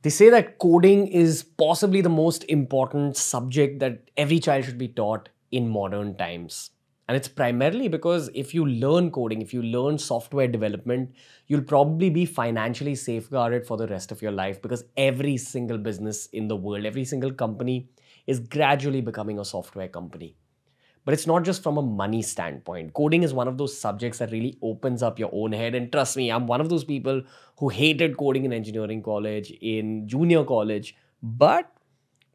They say that coding is possibly the most important subject that every child should be taught in modern times. And it's primarily because if you learn coding, if you learn software development, you'll probably be financially safeguarded for the rest of your life, because every single business in the world, every single company is gradually becoming a software company. But it's not just from a money standpoint. Coding is one of those subjects that really opens up your own head. And trust me, I'm one of those people who hated coding in engineering college, in junior college. But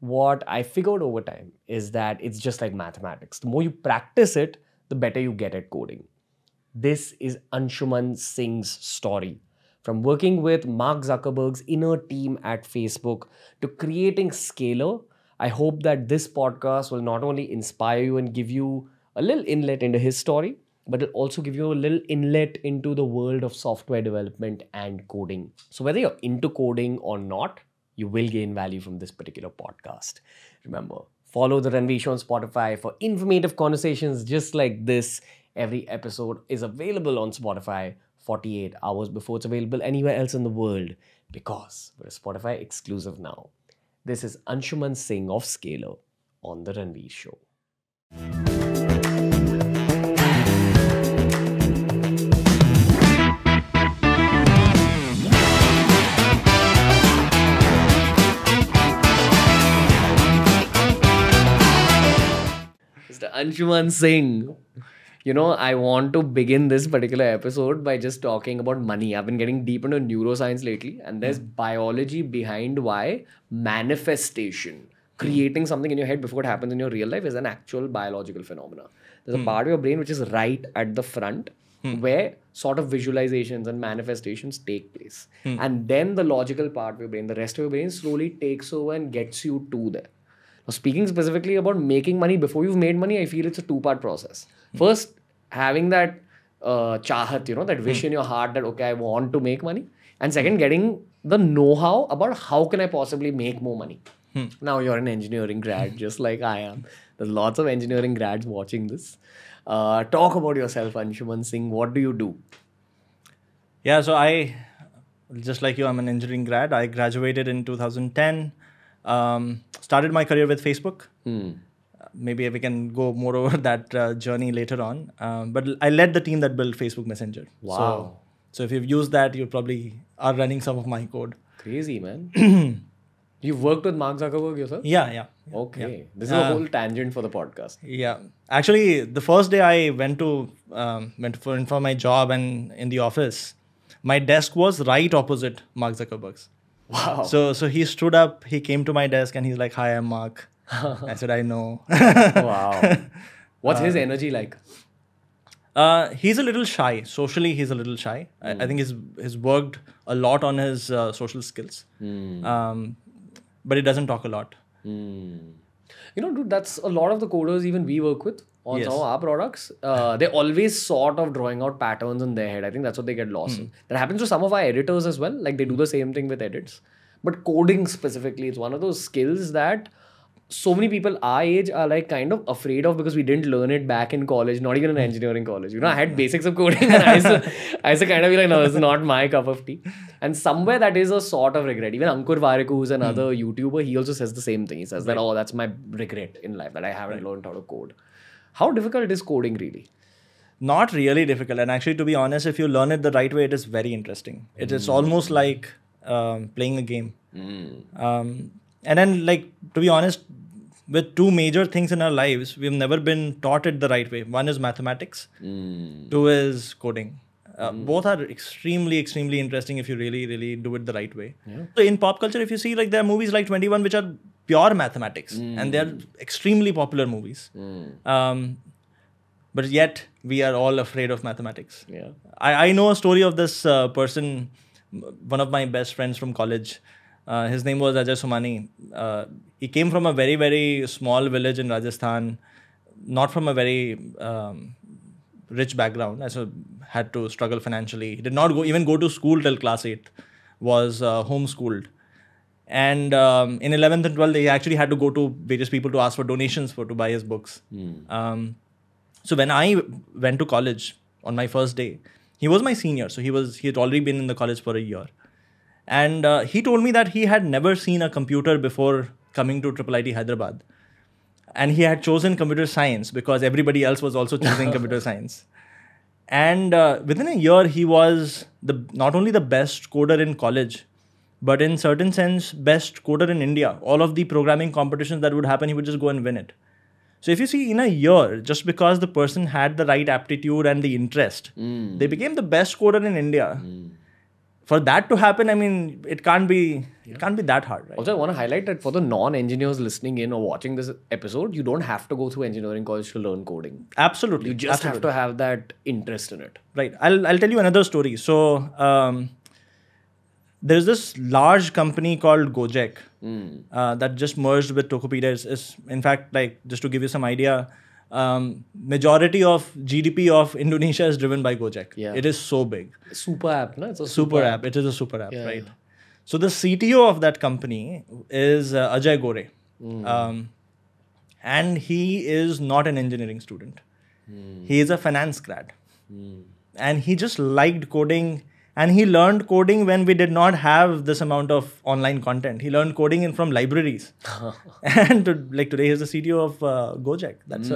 what I figured over time is that it's just like mathematics. The more you practice it, the better you get at coding. This is Anshuman Singh's story. From working with Mark Zuckerberg's inner team at Facebook to creating Scalar, I hope that this podcast will not only inspire you and give you a little inlet into his story, but it'll also give you a little inlet into the world of software development and coding. So whether you're into coding or not, you will gain value from this particular podcast. Remember, follow the Ranveer Show on Spotify for informative conversations just like this. Every episode is available on Spotify 48 hours before it's available anywhere else in the world, because we're a Spotify exclusive now. This is Anshuman Singh of Scalar on the Ranveer Show. Mr. Anshuman Singh. You know, I want to begin this particular episode by just talking about money. I've been getting deep into neuroscience lately, and there's biology behind why manifestation, creating something in your head before it happens in your real life, is an actual biological phenomena. There's a part of your brain which is right at the front where sort of visualizations and manifestations take place. And then the logical part of your brain, the rest of your brain, slowly takes over and gets you to there. Now, speaking specifically about making money before you've made money, I feel it's a two-part process. First, having that chahat, that wish in your heart that, okay, I want to make money. And second, getting the know-how about how can I possibly make more money. Now, you're an engineering grad, just like I am. There's lots of engineering grads watching this. Talk about yourself, Anshuman Singh. What do you do? Yeah, so just like you, I'm an engineering grad. I graduated in 2010. Started my career with Facebook. Maybe we can go more over that journey later on. But I led the team that built Facebook Messenger. Wow. So if you've used that, you probably are running some of my code. Crazy, man. You've worked with Mark Zuckerberg yourself? Yeah. Okay. Yeah. This is a whole tangent for the podcast. Yeah. Actually, the first day I went for my job and in the office, my desk was right opposite Mark Zuckerberg's. Wow. So he stood up, he came to my desk and he's like, "Hi, I'm Mark." I said, "I know." Wow. What's his energy like? He's a little shy. Socially, he's a little shy. I think he's worked a lot on his social skills. But he doesn't talk a lot. Dude, that's a lot of the coders even we work with on some of our products. They're always sort of drawing out patterns in their head. I think that's what they get lost in. That happens to some of our editors as well. Like, they do the same thing with edits. But coding specifically, it's one of those skills that so many people our age are like kind of afraid of, because we didn't learn it back in college, not even in engineering college. I had basics of coding and I used to kind of be like, no, it's not my cup of tea. And somewhere that is a sort of regret. Even Ankur Warikoo, who's another YouTuber, he also says the same thing. He says that, oh, that's my regret in life, that I haven't learned how to code. How difficult is coding really? Not really difficult. And actually, to be honest, if you learn it the right way, it is very interesting. It is almost like playing a game. And then, to be honest, with two major things in our lives, we've never been taught it the right way. One is mathematics. Two is coding. Both are extremely, extremely interesting if you really, really do it the right way. Yeah. So in pop culture, if you see, there are movies like 21 which are pure mathematics. And they're extremely popular movies. But yet, we are all afraid of mathematics. Yeah. I know a story of this person, one of my best friends from college. His name was Ajay Somani. He came from a very, very small village in Rajasthan, not from a very rich background, so had to struggle financially. He did not even go to school till class 8, was homeschooled. And in 11th and 12th, he actually had to go to various people to ask for donations to buy his books. So when I went to college on my first day, he was my senior. So he had already been in the college for a year. And he told me that he had never seen a computer before coming to IIIT Hyderabad. And he had chosen computer science because everybody else was also choosing computer science. And within a year, he was not only the best coder in college, but in certain sense, best coder in India. All of the programming competitions that would happen, he would just go and win it. So if you see in a year, just because the person had the right aptitude and the interest, they became the best coder in India. For that to happen, I mean, it can't be that hard, right? Also, I want to highlight that for the non-engineers listening in or watching this episode, you don't have to go through engineering college to learn coding. Absolutely. You just have to have that interest in it. Right. I'll tell you another story. So there's this large company called Gojek that just merged with Tokopedia. Is in fact, like, just to give you some idea, majority of GDP of Indonesia is driven by Gojek. Yeah. It is so big. Super app, no? It's a Super app. It is a super app, right? So the CTO of that company is Ajay Gore. And he is not an engineering student. He is a finance grad. And he just liked coding. And he learned coding when we did not have this amount of online content. He learned coding from libraries. And today he's the CTO of Gojek. That's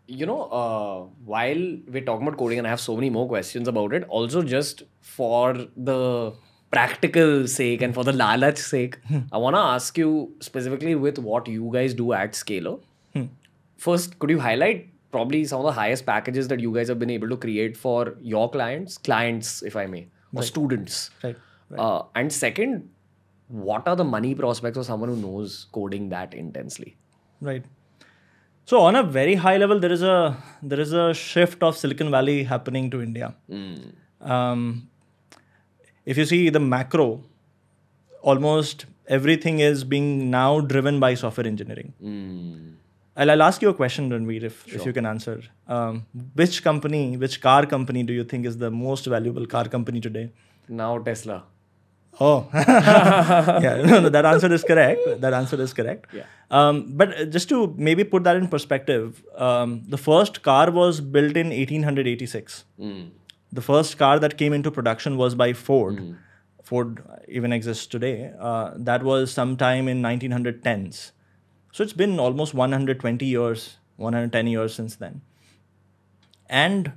You know, while we're talking about coding, and I have so many more questions about it, also just for the practical sake and for the lalach sake, I want to ask you specifically with what you guys do at Scaler. First, could you highlight probably some of the highest packages that you guys have been able to create for your clients, if I may, or students? Right. And second, what are the money prospects of someone who knows coding that intensely? Right. So on a very high level, there is a shift of Silicon Valley happening to India. If you see the macro, almost everything is being now driven by software engineering. I'll ask you a question, Ranveer, if you can answer. Which car company do you think is the most valuable car company today? Now Tesla. Oh, yeah, no, that answer is correct. Yeah. But just to maybe put that in perspective, the first car was built in 1886. The first car that came into production was by Ford. Ford even exists today. That was sometime in 1910s. So it's been almost 110 years since then. And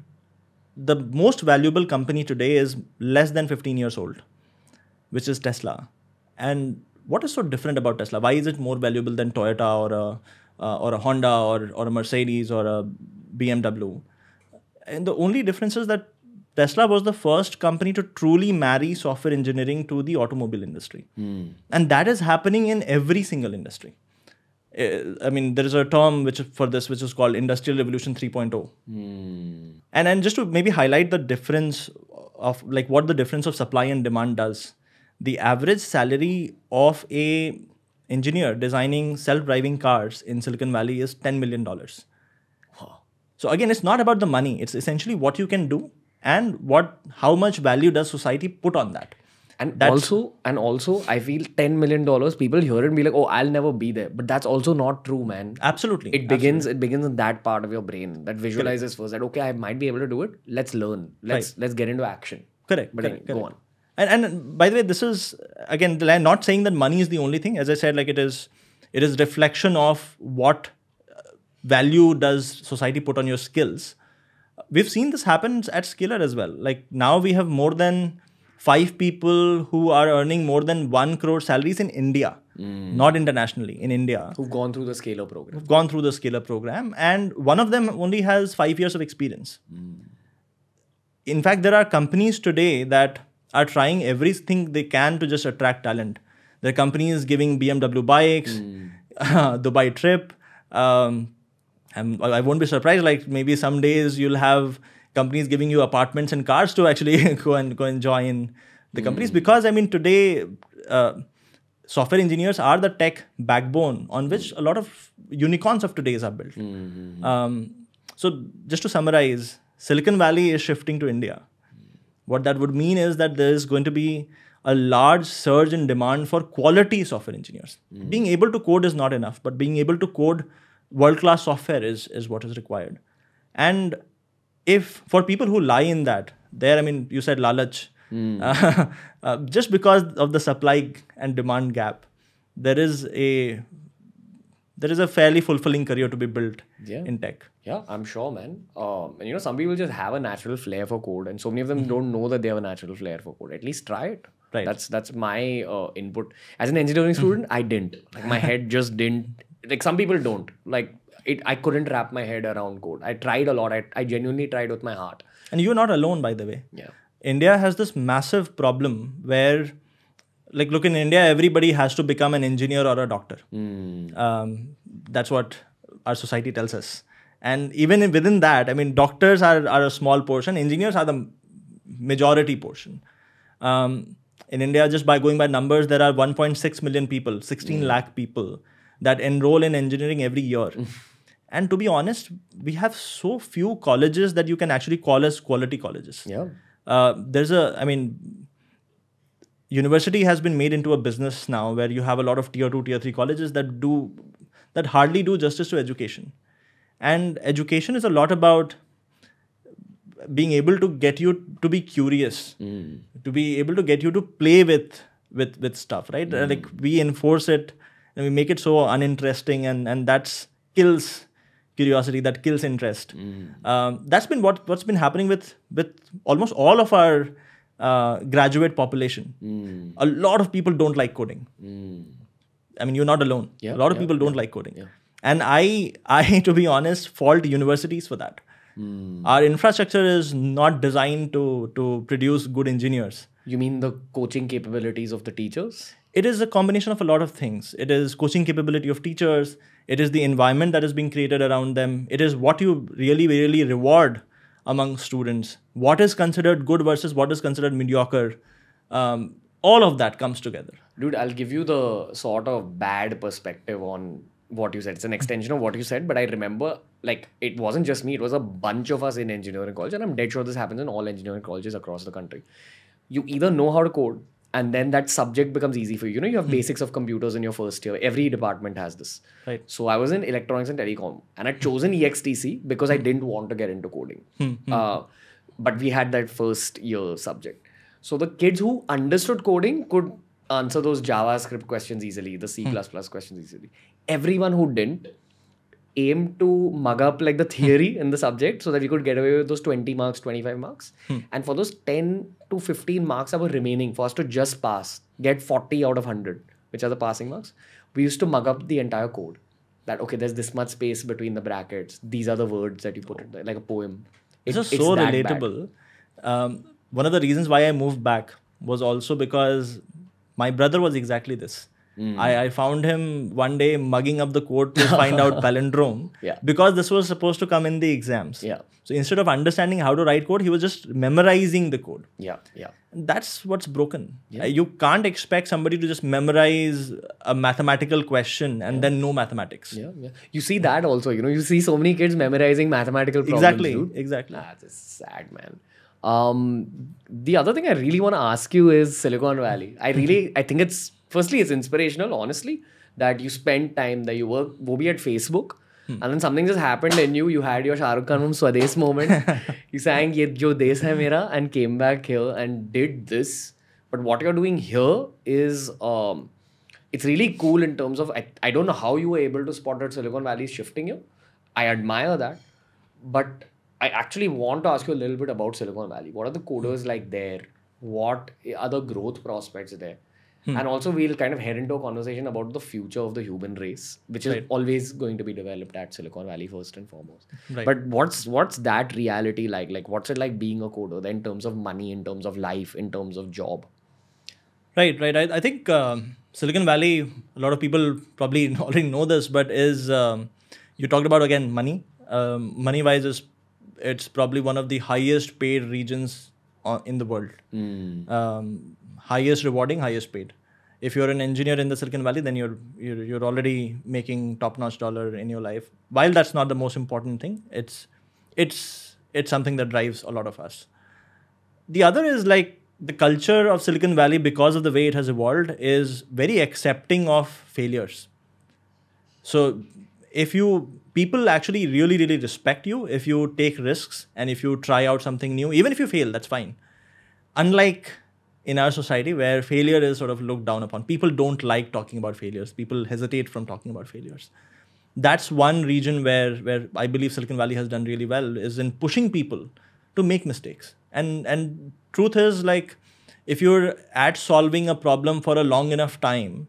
the most valuable company today is less than 15 years old, which is Tesla. And what is so different about Tesla? Why is it more valuable than Toyota or a Honda or a Mercedes or a BMW? And the only difference is that Tesla was the first company to truly marry software engineering to the automobile industry. And that is happening in every single industry. I mean, there is a term which is called Industrial Revolution 3.0. And just to maybe highlight the difference of like what the difference of supply and demand does. The average salary of a engineer designing self-driving cars in Silicon Valley is $10 million. So again, it's not about the money. It's essentially what you can do and how much value does society put on that. And also, I feel $10 million, people hear it and be like, oh, I'll never be there. But that's also not true, man. Absolutely. It begins in that part of your brain that visualizes first that, okay, I might be able to do it. Let's learn. Let's get into action. Correct. But anyway, go on. And by the way, this is, again, I'm not saying that money is the only thing. As I said, like it is reflection of what value does society put on your skills. We've seen this happen at Scaler as well. Like now we have more than 5 people who are earning more than 1 crore salaries in India, not internationally, in India. Who've gone through the Scaler program. And one of them only has 5 years of experience. In fact, there are companies today that are trying everything they can to just attract talent. There are companies giving BMW bikes, Dubai trip. And I won't be surprised, like maybe some days you'll have companies giving you apartments and cars to actually go and join the companies. Because I mean, today, software engineers are the tech backbone on which a lot of unicorns of today are built. So just to summarize, Silicon Valley is shifting to India. What that would mean is that there is going to be a large surge in demand for quality software engineers. Being able to code is not enough, but being able to code world-class software is what is required. And if for people who lie in that, I mean, you said lalach, Just because of the supply and demand gap, there is a fairly fulfilling career to be built in tech. Yeah, I'm sure, man. And some people just have a natural flair for code, and so many of them don't know that they have a natural flair for code. At least try it. Right. That's my input. As an engineering student, I didn't. Like my head just didn't. Like some people don't. Like I couldn't wrap my head around code. I tried a lot. I genuinely tried with my heart. And you're not alone, by the way. Yeah. India has this massive problem where, like, look, in India, everybody has to become an engineer or a doctor. That's what our society tells us. And even within that, I mean, doctors are a small portion. Engineers are the majority portion. In India, just by going by numbers, there are 1.6 million people, 16 lakh people that enroll in engineering every year. And to be honest, we have so few colleges that you can actually call as quality colleges. Yeah. University has been made into a business now where you have a lot of tier 2, tier 3 colleges that hardly do justice to education. And education is a lot about being able to get you to be curious, to be able to get you to play with stuff, right? Like we enforce it and we make it so uninteresting, and that kills curiosity, that kills interest. That's been what's been happening with almost all of our graduate population. A lot of people don't like coding. I mean, you're not alone. A lot of people don't like coding. Yeah. And I, to be honest, fault universities for that. Our infrastructure is not designed to produce good engineers. You mean the coaching capabilities of the teachers? It is a combination of a lot of things. It is coaching capability of teachers. It is the environment that is being created around them. It is what you really, really reward among students. What is considered good versus what is considered mediocre. All of that comes together. Dude, I'll give you the sort of bad perspective on what you said. It's an extension of what you said, but I remember, like, it wasn't just me. It was a bunch of us in engineering college, and I'm dead sure this happens in all engineering colleges across the country. You either know how to code, and then that subject becomes easy for you. You have basics of computers in your first year. Every department has this. Right. So I was in electronics and telecom, and I'd chosen EXTC because I didn't want to get into coding. But we had that first year subject. So the kids who understood coding could answer those JavaScript questions easily, the C++ questions easily. Everyone who didn't aimed to mug up like the theory in the subject so that we could get away with those 20 marks, 25 marks. And for those 10 to 15 marks that were remaining for us to just pass, get 40 out of 100, which are the passing marks, we used to mug up the entire code. That, okay, there's this much space between the brackets. These are the words that you put in there, like a poem. It's so relatable. One of the reasons why I moved back was also because my brother was exactly this. I found him one day mugging up the code to find out palindrome because this was supposed to come in the exams. Yeah. So instead of understanding how to write code, he was just memorizing the code. Yeah. And that's what's broken. You can't expect somebody to just memorize a mathematical question and then know mathematics. Yeah. You see that also, you see so many kids memorizing mathematical problems. Exactly. That's sad, man. The other thing I really want to ask you is Silicon Valley. I think it's inspirational, honestly, that you spend time there, you work, wo bhi at Facebook, and then something just happened in you had your Shah Rukh Khan from Swades moment. You sang Ye Jo Desh Hai Mera and came back here and did this. But what you're doing here is, it's really cool in terms of, I don't know how you were able to spot that Silicon Valley is shifting you. I admire that. But I actually want to ask you a little bit about Silicon Valley. What are the coders like there? What are the growth prospects there? And also we'll kind of head into a conversation about the future of the human race, which is always going to be developed at Silicon Valley first and foremost. Right. But what's that reality like? Like, what's it like being a coder in terms of money, in terms of life, in terms of job? Right. I think Silicon Valley, a lot of people probably already know this, but is, you talked about, again, money. Money-wise, it's probably one of the highest paid regions in the world. Highest rewarding, highest paid. If you're an engineer in the Silicon Valley, then you're already making top-notch dollar in your life. While that's not the most important thing, it's something that drives a lot of us. The other is, like, the culture of Silicon Valley, because of the way it has evolved, is very accepting of failures. So people actually really, really respect you if you take risks and if you try out something new. Even if you fail, that's fine. unlike in our society where failure is sort of looked down upon. People don't like talking about failures. People hesitate from talking about failures. That's one region where I believe Silicon Valley has done really well, is in pushing people to make mistakes. And truth is, like, if you're at solving a problem for a long enough time,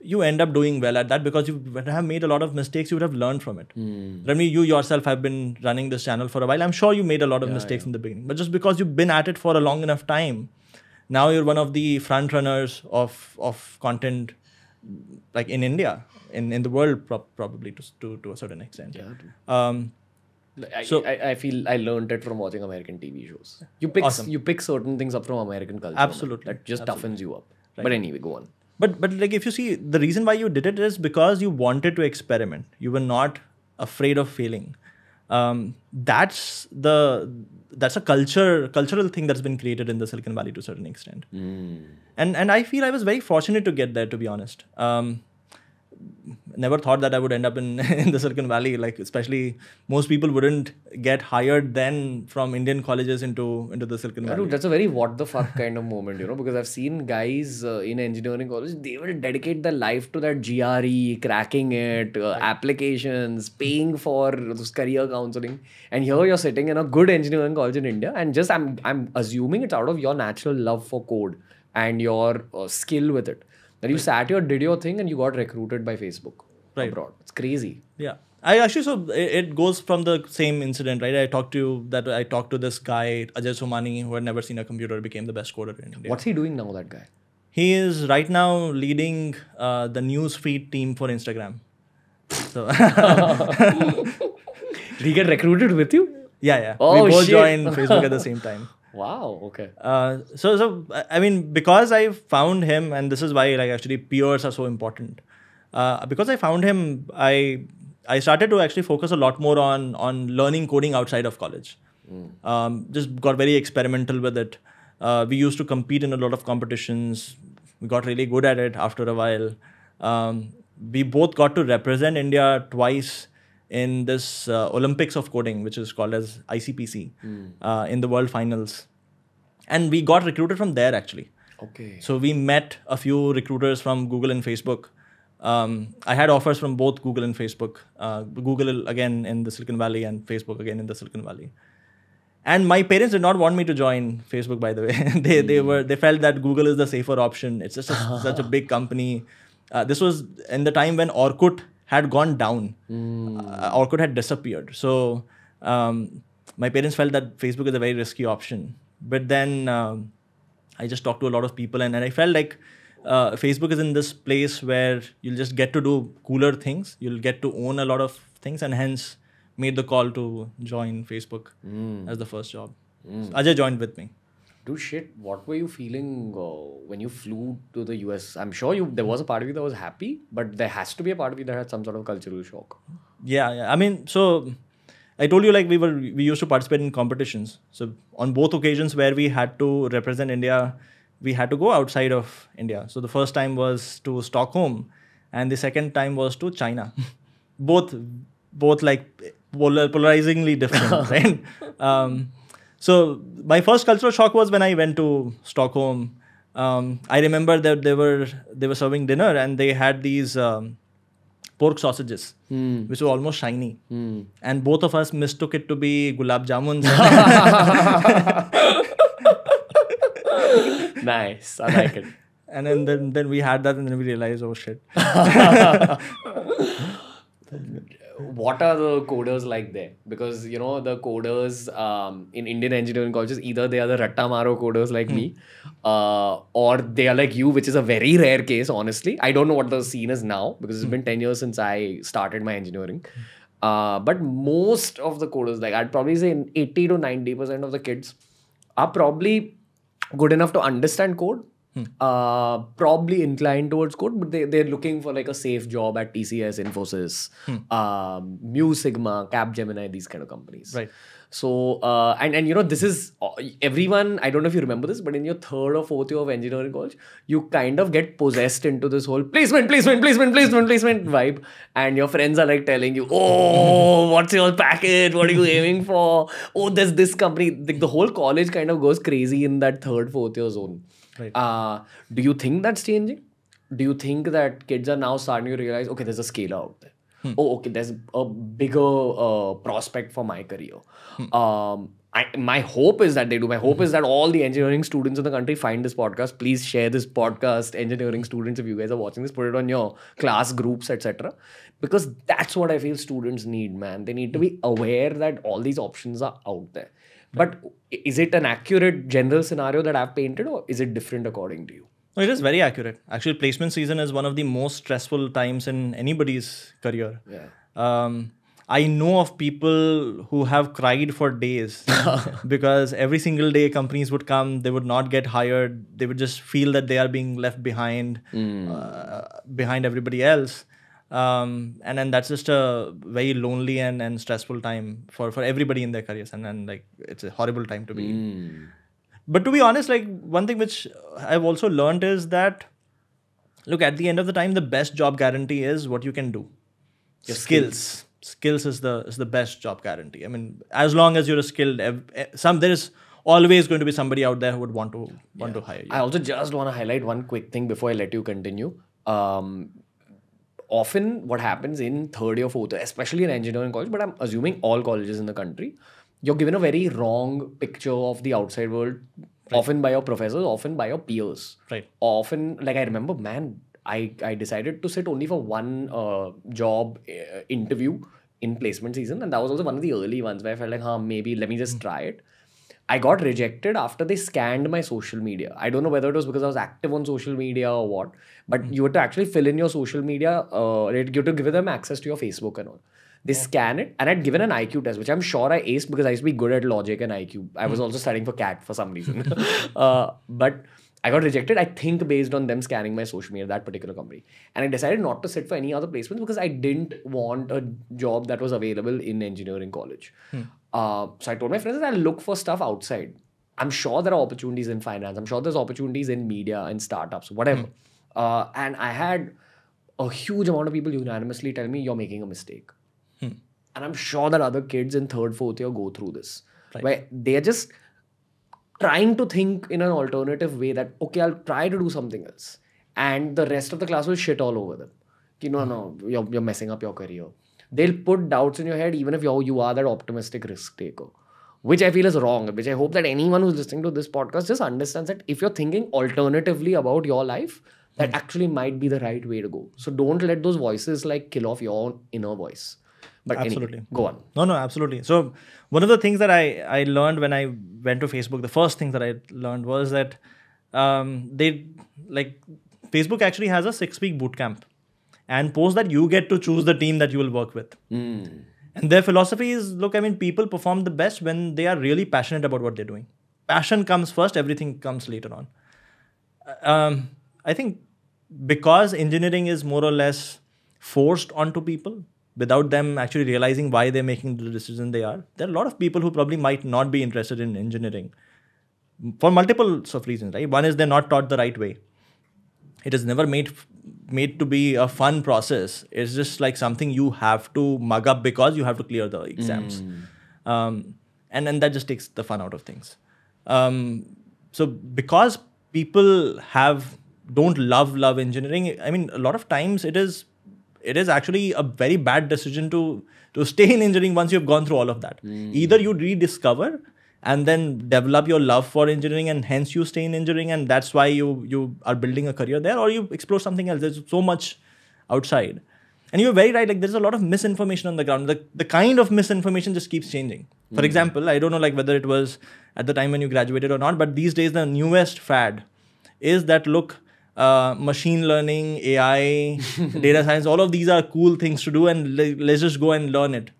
you end up doing well at that because you would have made a lot of mistakes. You would have learned from it. Ranveer, you yourself have been running this channel for a while. I'm sure you made a lot of mistakes in the beginning, but just because you've been at it for a long enough time, now you're one of the front runners of content, like in India, in the world, probably to a certain extent. I feel I learned it from watching American TV shows. You pick certain things up from American culture. Absolutely. That just toughens you up. Right. But anyway, go on. But like, if you see, the reason why you did it is because you wanted to experiment. You were not afraid of failing. That's a cultural thing that's been created in the Silicon Valley to a certain extent. And I feel I was very fortunate to get there, to be honest. Never thought that I would end up in the Silicon Valley. Like, especially most people wouldn't get hired then from Indian colleges into the Silicon Valley. Dude, that's a very what the fuck kind of moment, because I've seen guys in engineering college, they will dedicate their life to that GRE, cracking it, applications, paying for this career counseling. And here you're sitting in a good engineering college in India, and just I'm assuming it's out of your natural love for code and your skill with it. That you sat here, did your thing, and you got recruited by Facebook abroad. It's crazy. Yeah. So it goes from the same incident, right? I talked to this guy, Ajay Somani, who had never seen a computer, became the best coder in India. What's he doing now, that guy? He is right now leading the newsfeed team for Instagram. So Did he get recruited with you? Yeah. Oh, we both shit. joined Facebook at the same time. Wow, okay. So I mean, because I found him, and this is why, like, actually peers are so important. Because I found him, I started to actually focus a lot more on learning coding outside of college. Just got very experimental with it. We used to compete in a lot of competitions. We got really good at it after a while. We both got to represent India twice in this Olympics of coding, which is called as ICPC, in the World Finals. And we got recruited from there, actually. Okay. So we met a few recruiters from Google and Facebook. I had offers from both Google and Facebook. Google again in the Silicon Valley and Facebook again in the Silicon Valley. And my parents did not want me to join Facebook, by the way. They felt that Google is the safer option. It's just such a big company. This was in the time when Orkut had gone down. Orkut had disappeared. So my parents felt that Facebook is a very risky option. But then I just talked to a lot of people, and I felt like Facebook is in this place where you'll just get to do cooler things. You'll get to own a lot of things, and hence made the call to join Facebook as the first job. So Ajay joined with me. Dude, shit, what were you feeling when you flew to the US? I'm sure there was a part of you that was happy, but there has to be a part of you that had some sort of cultural shock. Yeah. I mean, so I told you, like, we used to participate in competitions. So on both occasions where we had to represent India, we had to go outside of India. So the first time was to Stockholm, and the second time was to China. both like polarizingly different, right? So my first cultural shock was when I went to Stockholm. I remember that they were serving dinner, and they had these pork sausages, which were almost shiny. And both of us mistook it to be gulab jamuns. Nice, I like it. And then we had that, and then we realized, oh shit. What are the coders like there? Because, the coders in Indian engineering colleges, either they are the Ratta Maro coders like me, or they are like you, which is a very rare case, honestly. I don't know what the scene is now, because it's been 10 years since I started my engineering. But most of the coders, like I'd probably say 80 to 90% of the kids are probably good enough to understand code, Probably inclined towards code, but they're looking for like a safe job at TCS, Infosys, Mu Sigma, Capgemini, these kind of companies. Right. So, and you know, this is everyone, I don't know if you remember this, but in your third or fourth year of engineering college, you kind of get possessed into this whole placement vibe. And your friends are like telling you, oh, what's your package? What are you aiming for? Oh, there's this company. The whole college kind of goes crazy in that third, fourth year zone. Right. Do you think that's changing? Do you think that kids are now starting to realize, okay, there's a scaler out there. Oh, okay, there's a bigger prospect for my career. My hope is that they do. My hope is that all the engineering students in the country find this podcast. Please share this podcast, engineering students. If you guys are watching this, put it on your class groups, etc. Because that's what I feel students need, man. They need to be aware that all these options are out there. But is it an accurate general scenario that I've painted, or is it different according to you? No, it is very accurate. Actually, placement season is one of the most stressful times in anybody's career. Yeah. I know of people who have cried for days because every single day companies would come, they would not get hired. They would just feel that they are being left behind, behind everybody else. And then that's just a very lonely and stressful time for everybody in their careers. And like, it's a horrible time to be in. But to be honest, like one thing which I've also learned is that, look, at the end of the time, the best job guarantee is what you can do. Your skills. Skills is the best job guarantee. I mean, as long as you're skilled, there is always going to be somebody out there who would want to hire you. I also just want to highlight one quick thing before I let you continue. Often what happens in third year, fourth year, especially in engineering college, but I'm assuming all colleges in the country, you're given a very wrong picture of the outside world, often by your professors, often by your peers. Right. Often, like I remember, man, I decided to sit only for one job interview in placement season. And that was also one of the early ones where I felt like, maybe let me just try it. I got rejected after they scanned my social media. I don't know whether it was because I was active on social media or what, but you had to actually fill in your social media. You had to give them access to your Facebook and all. They scan it, and I'd given an IQ test, which I'm sure I aced because I used to be good at logic and IQ. I was also studying for CAT for some reason. But I got rejected, I think, based on them scanning my social media, that particular company. And I decided not to sit for any other placements because I didn't want a job that was available in engineering college. So I told my friends that I'll look for stuff outside. I'm sure there are opportunities in finance. I'm sure there's opportunities in media and startups, whatever. And I had a huge amount of people unanimously tell me, you're making a mistake. And I'm sure that other kids in third, fourth year go through this. Where they're just trying to think in an alternative way that, okay, I'll try to do something else. And the rest of the class will shit all over them. No, you're messing up your career. They'll put doubts in your head even if you are that optimistic risk taker. Which I feel is wrong. Which I hope that anyone who's listening to this podcast just understands that if you're thinking alternatively about your life, that actually might be the right way to go. So don't let those voices like kill off your inner voice. But absolutely. Anyway, go on. No, absolutely. So one of the things that I learned when I went to Facebook, the first thing that I learned was that Facebook actually has a 6-week bootcamp. And post that, you get to choose the team that you will work with. And their philosophy is, look, I mean, people perform the best when they are really passionate about what they're doing. Passion comes first, everything comes later on. I think because engineering is more or less forced onto people, without them actually realizing why they're making the decision they are, there are a lot of people who probably might not be interested in engineering for multiple of reasons, right? One is they're not taught the right way. It is never made to be a fun process. It's just like something you have to mug up because you have to clear the exams. And then that just takes the fun out of things. So because people don't love engineering, I mean, a lot of times it is actually a very bad decision to stay in engineering once you've gone through all of that. Either you rediscover and then develop your love for engineering and hence you stay in engineering and that's why you are building a career there, or you explore something else. There's so much outside. And you're very right, like there's a lot of misinformation on the ground. The kind of misinformation just keeps changing. For example, I don't know like whether it was at the time when you graduated or not, but these days the newest fad is that, look, machine learning, AI, data science, all of these are cool things to do and let's just go and learn it.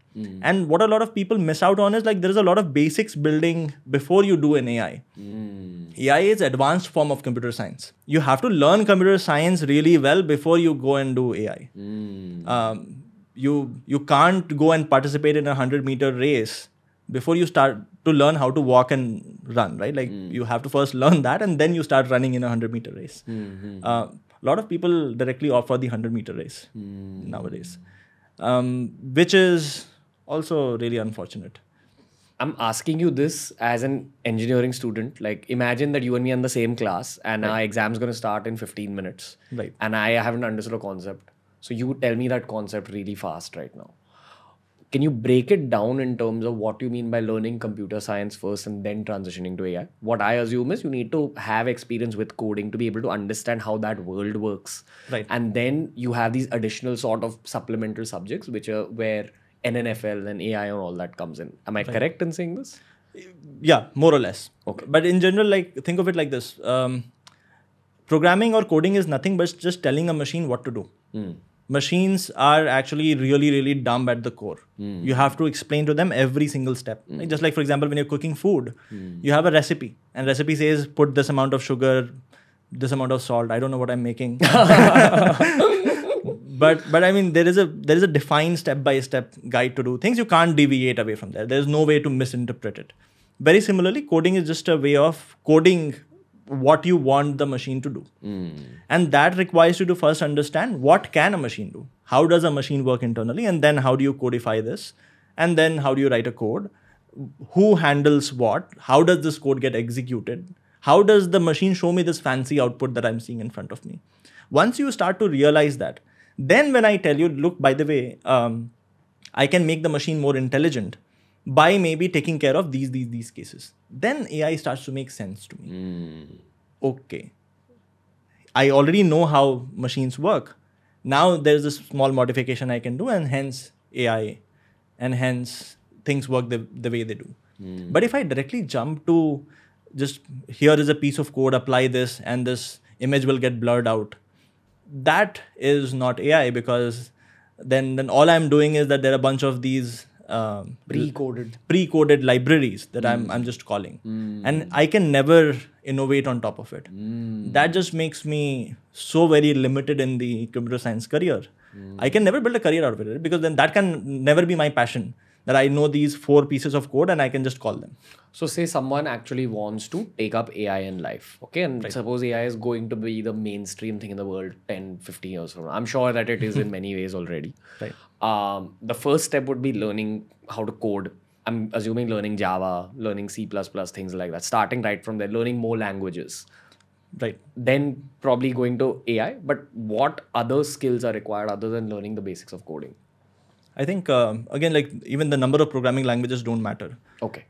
And what a lot of people miss out on is like there is a lot of basics building before you do an AI. AI is advanced form of computer science. You have to learn computer science really well before you go and do AI. You can't go and participate in a 100-meter race before you start to learn how to walk and run, right? Like you have to first learn that and then you start running in a 100-meter race. A lot of people directly opt for the 100-meter race nowadays, which is also really unfortunate. I'm asking you this as an engineering student. Like, imagine that you and me are in the same class and our exam's going to start in 15 minutes. Right. And I haven't understood a concept. So you tell me that concept really fast right now. Can you break it down in terms of what you mean by learning computer science first and then transitioning to AI? What I assume is you need to have experience with coding to be able to understand how that world works. Right. And then you have these additional sort of supplemental subjects, which are where NNFL and AI and all that comes in. Am I correct in saying this? Yeah, more or less. Okay. But in general, like think of it like this. Programming or coding is nothing but just telling a machine what to do. Machines are actually really, really dumb at the core. You have to explain to them every single step. Like, just like, for example, when you're cooking food, you have a recipe. And recipe says, put this amount of sugar, this amount of salt. I don't know what I'm making. But I mean, there is a defined step-by-step guide to do things. You can't deviate away from there. There's no way to misinterpret it. Very similarly, coding is just a way of coding what you want the machine to do. And that requires you to first understand what can a machine do? How does a machine work internally? And then how do you codify this? And then how do you write a code? Who handles what? How does this code get executed? How does the machine show me this fancy output that I'm seeing in front of me? Once you start to realize that, then when I tell you, look, by the way, I can make the machine more intelligent by maybe taking care of these cases. Then AI starts to make sense to me. Okay. I already know how machines work. Now there's a small modification I can do, and hence AI, and hence things work the way they do. But if I directly jump to just here is a piece of code, apply this, and this image will get blurred out, that is not AI, because then all I'm doing is that there are a bunch of these pre-coded libraries that I'm just calling, and I can never innovate on top of it. That just makes me so very limited in the computer science career. I can never build a career out of it, because then that can never be my passion, that I know these 4 pieces of code and I can just call them. So say someone actually wants to take up AI in life, okay? And suppose AI is going to be the mainstream thing in the world 10, 15 years from now. I'm sure that it is in many ways already. Right. The first step would be learning how to code. I'm assuming learning Java, learning C++, things like that. Starting right from there, learning more languages. Right. Then probably going to AI. But what other skills are required other than learning the basics of coding? I think, again, like even the number of programming languages don't matter. Okay.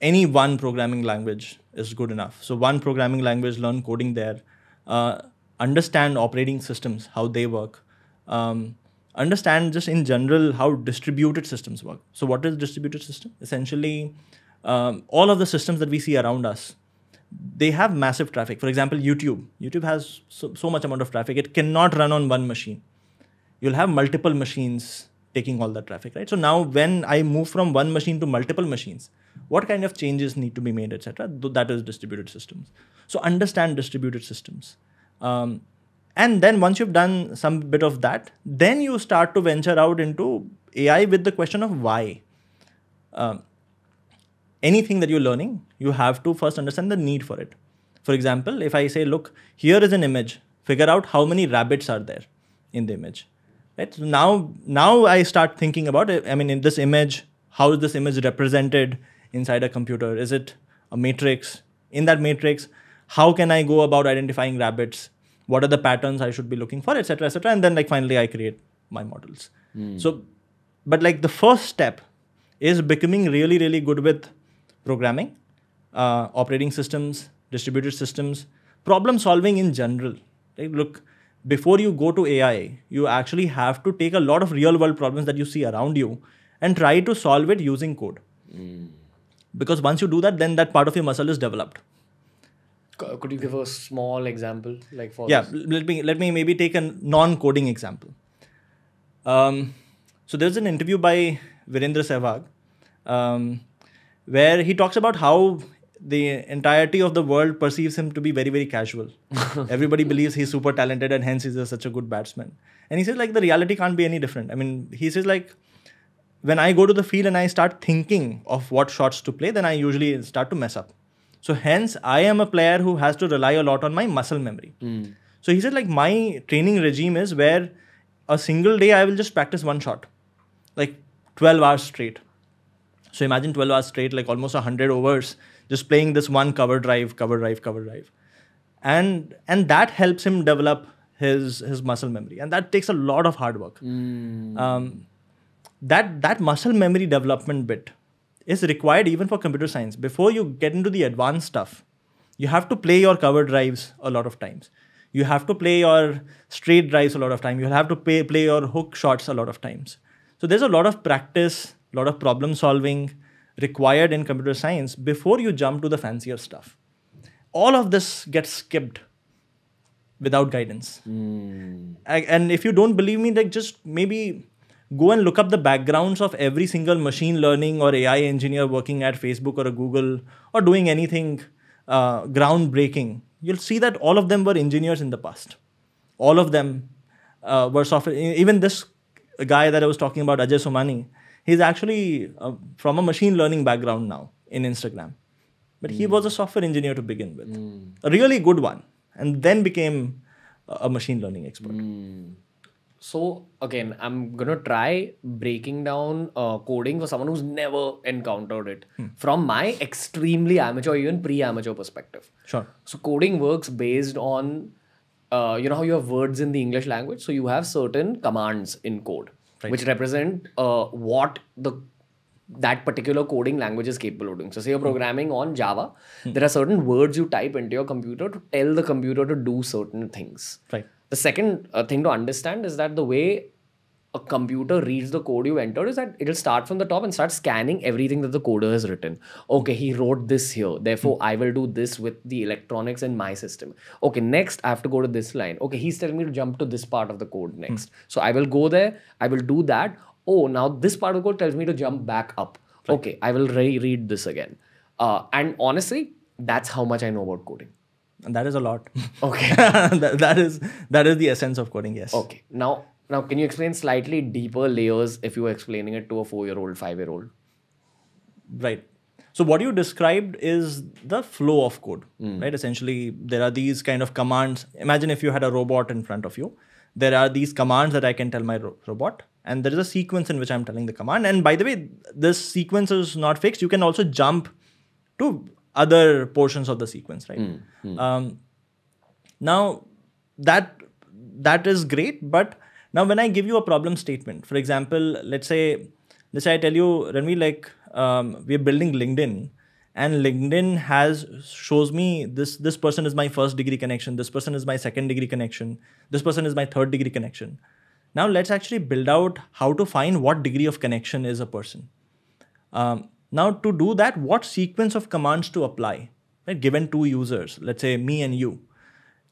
Any one programming language is good enough. So one programming language, learn coding there. Understand operating systems, how they work. Understand just in general how distributed systems work. So what is distributed system? Essentially, all of the systems that we see around us, they have massive traffic. For example, YouTube. YouTube has so much amount of traffic. It cannot run on one machine. You'll have multiple machines taking all that traffic, right? So now when I move from one machine to multiple machines, what kind of changes need to be made, etc. That is distributed systems. So understand distributed systems. And then once you've done some bit of that, then you start to venture out into AI with the question of why. Anything that you're learning, you have to first understand the need for it. For example, if I say, look, here is an image, figure out how many rabbits are there in the image. Right? So now I start thinking about it. I mean, in this image, how is this image represented inside a computer? Is it a matrix? In that matrix, how can I go about identifying rabbits? What are the patterns I should be looking for, etc., etc. And then like finally I create my models. So, but like the first step is becoming really, really good with programming, operating systems, distributed systems, problem solving in general. Like, look, before you go to AI, you actually have to take a lot of real world problems that you see around you and try to solve it using code. Because once you do that, then that part of your muscle is developed. Could you give a small example? Like for yeah, this? let me maybe take a non-coding example. So there's an interview by Virendra Sehwag where he talks about how the entirety of the world perceives him to be very, very casual. Everybody believes he's super talented and hence he's such a good batsman. And he says like the reality can't be any different. I mean, he says like when I go to the field and I start thinking of what shots to play, then I usually start to mess up. So hence I am a player who has to rely a lot on my muscle memory. So he said like my training regime is where a single day I will just practice one shot, like 12 hours straight. So imagine 12 hours straight, like almost 100 overs, just playing this one cover drive. And that helps him develop his muscle memory. And that takes a lot of hard work. That muscle memory development bit is required even for computer science. Before you get into the advanced stuff, you have to play your cover drives a lot of times. You have to play your straight drives a lot of times. You'll have to play your hook shots a lot of times. So there's a lot of practice, a lot of problem solving required in computer science before you jump to the fancier stuff. All of this gets skipped without guidance. And if you don't believe me, like just maybe go and look up the backgrounds of every single machine learning or AI engineer working at Facebook or a Google or doing anything groundbreaking. You'll see that all of them were engineers in the past. All of them were software. Even this guy that I was talking about, Ajay Somani, he's actually from a machine learning background now in Instagram. But he was a software engineer to begin with. A really good one. And then became a machine learning expert. So again, I'm going to try breaking down coding for someone who's never encountered it from my extremely amateur, even pre-amateur perspective. Sure. So coding works based on, you know how you have words in the English language? So you have certain commands in code, which represent what that particular coding language is capable of doing. So say you're programming on Java, there are certain words you type into your computer to tell the computer to do certain things. Right. The second thing to understand is that the way a computer reads the code you entered is that it'll start from the top and start scanning everything that the coder has written. Okay, he wrote this here. Therefore, I will do this with the electronics in my system. Okay, next I have to go to this line. Okay, he's telling me to jump to this part of the code next. So I will go there. I will do that. Oh, now this part of the code tells me to jump back up. Okay, I will reread this again. And honestly, that's how much I know about coding. And that is a lot. Okay. that is the essence of coding, yes. Okay. Now, can you explain slightly deeper layers if you were explaining it to a 4-year-old, 5-year-old? Right. So what you described is the flow of code, right? Essentially, there are these kind of commands. Imagine if you had a robot in front of you. There are these commands that I can tell my robot. And there is a sequence in which I'm telling the command. And by the way, this sequence is not fixed. You can also jump to other portions of the sequence, right? Now, that is great. But now when I give you a problem statement, for example, let's say I tell you, Ranveer, like we're building LinkedIn. And LinkedIn shows me this person is my first degree connection. This person is my second degree connection. This person is my third degree connection. Now let's actually build out how to find what degree of connection is a person. Now to do that, what sequence of commands to apply, right? Given two users, let's say me and you.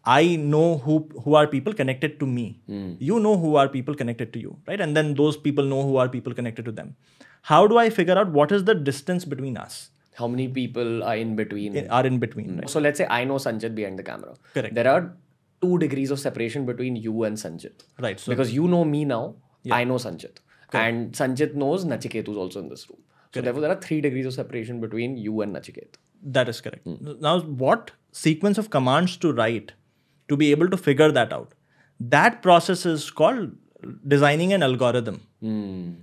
I know who are people connected to me. You know who are people connected to you, right? And then those people know who are people connected to them. How do I figure out what is the distance between us? How many people are in between? Right? So let's say I know Sanchit behind the camera. Correct. There are 2 degrees of separation between you and Sanchit. Right. So because you know me now, I know Sanchit. Correct. And Sanchit knows Nachiketu is also in this room. So therefore, there are 3 degrees of separation between you and Nachiket. That is correct. Now, what sequence of commands to write to be able to figure that out? That process is called designing an algorithm.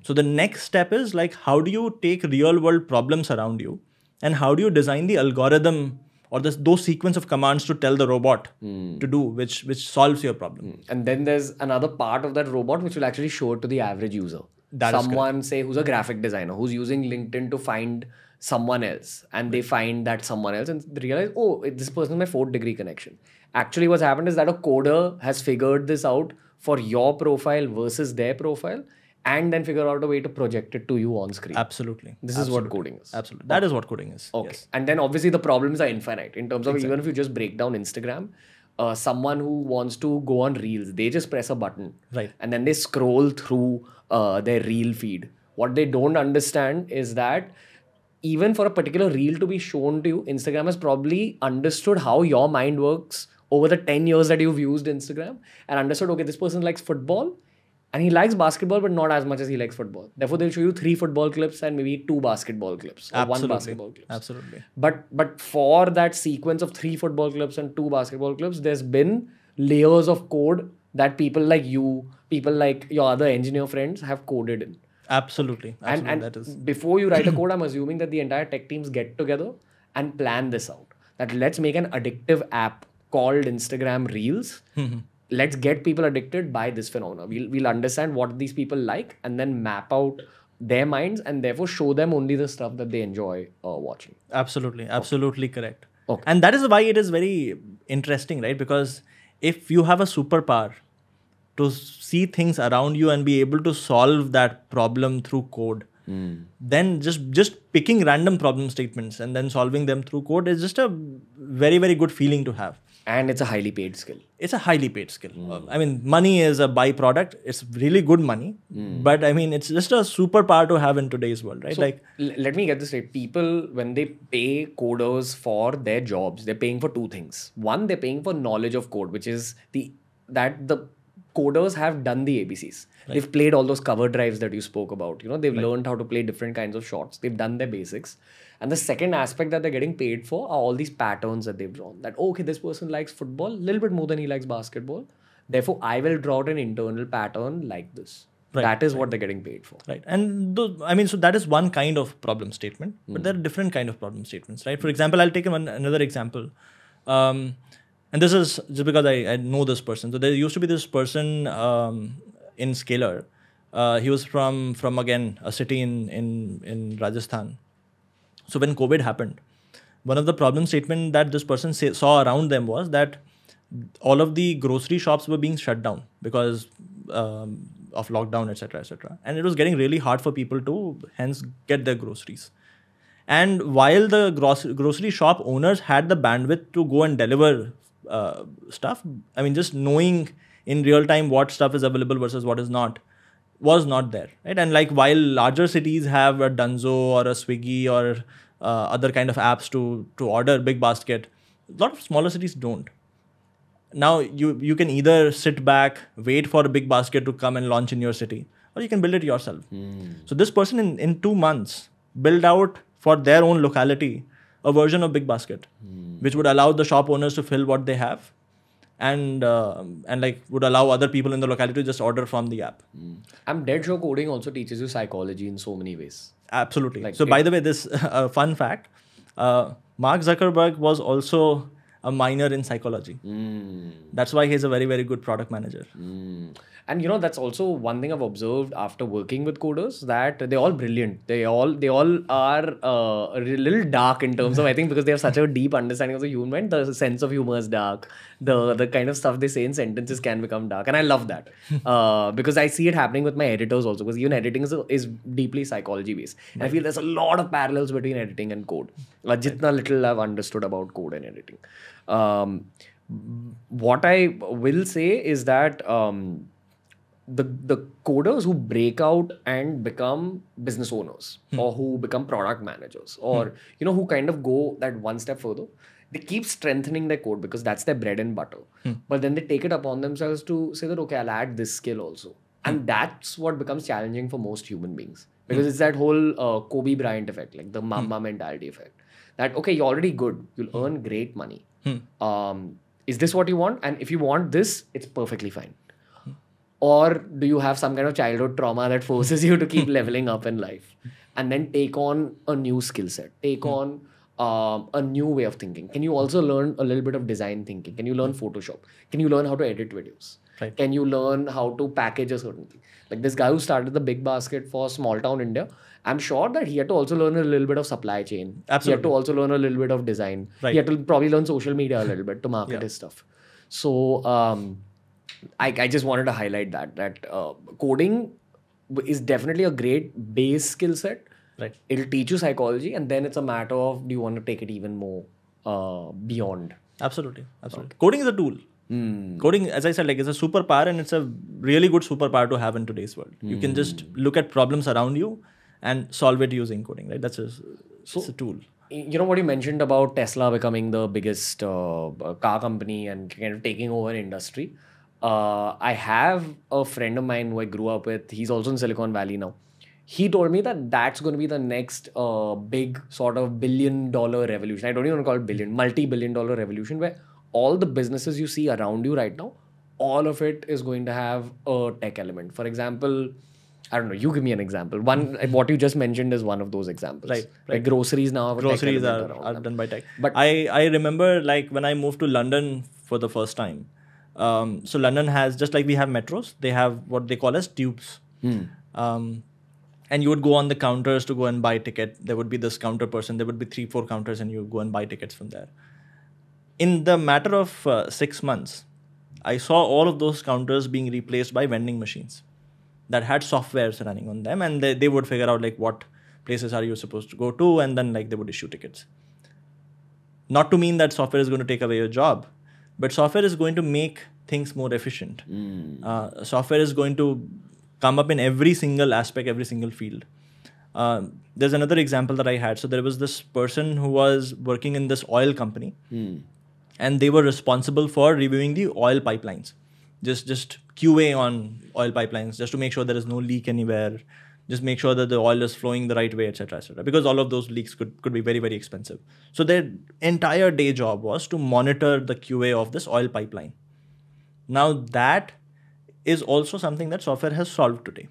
So the next step is like, how do you take real world problems around you and how do you design the algorithm or those sequence of commands to tell the robot to do, which solves your problem. And then there's another part of that robot which will actually show it to the average user. Someone, say, who's a graphic designer, who's using LinkedIn to find someone else, and they find that someone else and they realize, oh, this person is my 4th degree connection. Actually, what's happened is that a coder has figured this out for your profile versus their profile, and then figure out a way to project it to you on screen. Absolutely. This is what coding is. Absolutely. That is what coding is. Okay. Yes. And then obviously the problems are infinite in terms of even if you just break down Instagram, someone who wants to go on Reels, they just press a button. Right. And then they scroll through their Reel feed. What they don't understand is that even for a particular reel to be shown to you, Instagram has probably understood how your mind works over the 10 years that you've used Instagram and understood, okay, this person likes football and he likes basketball, but not as much as he likes football. Therefore, they'll show you 3 football clips and maybe 2 basketball clips or 1 basketball clips. Absolutely. But for that sequence of 3 football clips and 2 basketball clips, there's been layers of code that people like you, people like your other engineer friends have coded in. Absolutely. And that is before you write a code, I'm assuming that the entire tech teams get together and plan this out. That let's make an addictive app called Instagram Reels. Let's get people addicted by this phenomena. We'll understand what these people like and then map out their minds and therefore show them only the stuff that they enjoy watching. Absolutely correct. Okay. And that is why it is very interesting, right? Because if you have a superpower to see things around you and be able to solve that problem through code, then just picking random problem statements and then solving them through code is just a very, very good feeling to have. And it's a highly paid skill. It's a highly paid skill. I mean, money is a byproduct. It's really good money. But I mean, it's just a superpower to have in today's world, right? So, let me get this straight. People, when they pay coders for their jobs, they're paying for 2 things. One, they're paying for knowledge of code, which is that the coders have done the ABCs. Right. They've played all those cover drives that you spoke about. They've learned how to play different kinds of shots. They've done their basics. And the second aspect that they're getting paid for are all these patterns that they've drawn. That, okay, this person likes football a little bit more than he likes basketball. Therefore, I will draw out an internal pattern like this. Right. That is what they're getting paid for. Right. And so that is one kind of problem statement. But there are different kind of problem statements, right? For example, I'll take another example. And this is just because I know this person. So there used to be this person in Scalar. He was from again, a city in Rajasthan. So when COVID happened, one of the problem statement that this person saw around them was that all of the grocery shops were being shut down because of lockdown, etc., etc. And it was getting really hard for people to hence get their groceries. And while the grocery shop owners had the bandwidth to go and deliver stuff, I mean, just knowing in real time what stuff is available versus what is not, was not there, right? And like while larger cities have a Dunzo or a Swiggy or other kind of apps to order big basket, a lot of smaller cities don't. Now you can either sit back, wait for a big basket to come and launch in your city, or you can build it yourself. So this person in 2 months built out for their own locality a version of Big Basket, which would allow the shop owners to fill what they have. And like would allow other people in the locality to just order from the app. I'm dead sure coding also teaches you psychology in so many ways. Absolutely. By the way, this fun fact, Mark Zuckerberg was also a minor in psychology. That's why he's a very, very good product manager. And that's also one thing I've observed after working with coders, that they're all brilliant. They all are a little dark in terms of, I think, because they have such a deep understanding of the human mind. The sense of humor is dark. The kind of stuff they say in sentences can become dark. And I love that because I see it happening with my editors also, because even editing is deeply psychology based. And I feel there's a lot of parallels between editing and code. Jitna little I've understood about code and editing. What I will say is that the coders who break out and become business owners or who become product managers or who kind of go that one step further, they keep strengthening their code because that's their bread and butter. But then they take it upon themselves to say that, okay, I'll add this skill also. And that's what becomes challenging for most human beings, because it's that whole Kobe Bryant effect, like the mama mentality effect, that, okay, you're already good, you'll earn great money. Is this what you want? And if you want this, it's perfectly fine. Or do you have some kind of childhood trauma that forces you to keep leveling up in life and then take on a new skill set, take on a new way of thinking? Can you also learn a little bit of design thinking? Can you learn Photoshop? Can you learn how to edit videos? Right. Can you learn how to package a certain thing? Like this guy who started the Big Basket for small town India, I'm sure that he had to also learn a little bit of supply chain. Absolutely. He had to also learn a little bit of design. Right. He had to probably learn social media a little bit to market his stuff. So I just wanted to highlight that coding is definitely a great base skill set. Right. It'll teach you psychology, and then it's a matter of, do you want to take it even more beyond? Absolutely. Coding is a tool. Coding, as I said, like, it's a superpower, and it's a really good superpower to have in today's world. You can just look at problems around you and solve it using coding, right? That's just So, it's a tool. You know what you mentioned about Tesla becoming the biggest car company and kind of taking over an industry. I have a friend of mine who I grew up with. He's also in Silicon Valley now. He told me that that's going to be the next big sort of billion-dollar revolution. I don't even want to call it billion, multi-billion-dollar revolution, where all the businesses you see around you right now, all of it is going to have a tech element. For example, I don't know, you give me an example. One, what you just mentioned is one of those examples. Right. Like groceries now have a tech Groceries element are around them. done by tech. But I remember like when I moved to London for the first time. So London has, just like we have metros, they have what they call as tubes. And you would go on the counters to go and buy ticket. There would be this counter person. There would be 3-4 counters, and you would go and buy tickets from there. In the matter of 6 months, I saw all of those counters being replaced by vending machines that had softwares running on them, and they would figure out like what places are you supposed to go to, and then like they would issue tickets. Not to mean that software is going to take away your job, but software is going to make things more efficient. Software is going to come up in every single aspect, every single field. There's another example that I had. So there was this person who was working in this oil company, and they were responsible for reviewing the oil pipelines. Just QA on oil pipelines, just to make sure there is no leak anywhere, just make sure that the oil is flowing the right way, etc., etc. Because all of those leaks could be very, very expensive. So their entire day job was to monitor the QA of this oil pipeline. Now that is also something that software has solved today.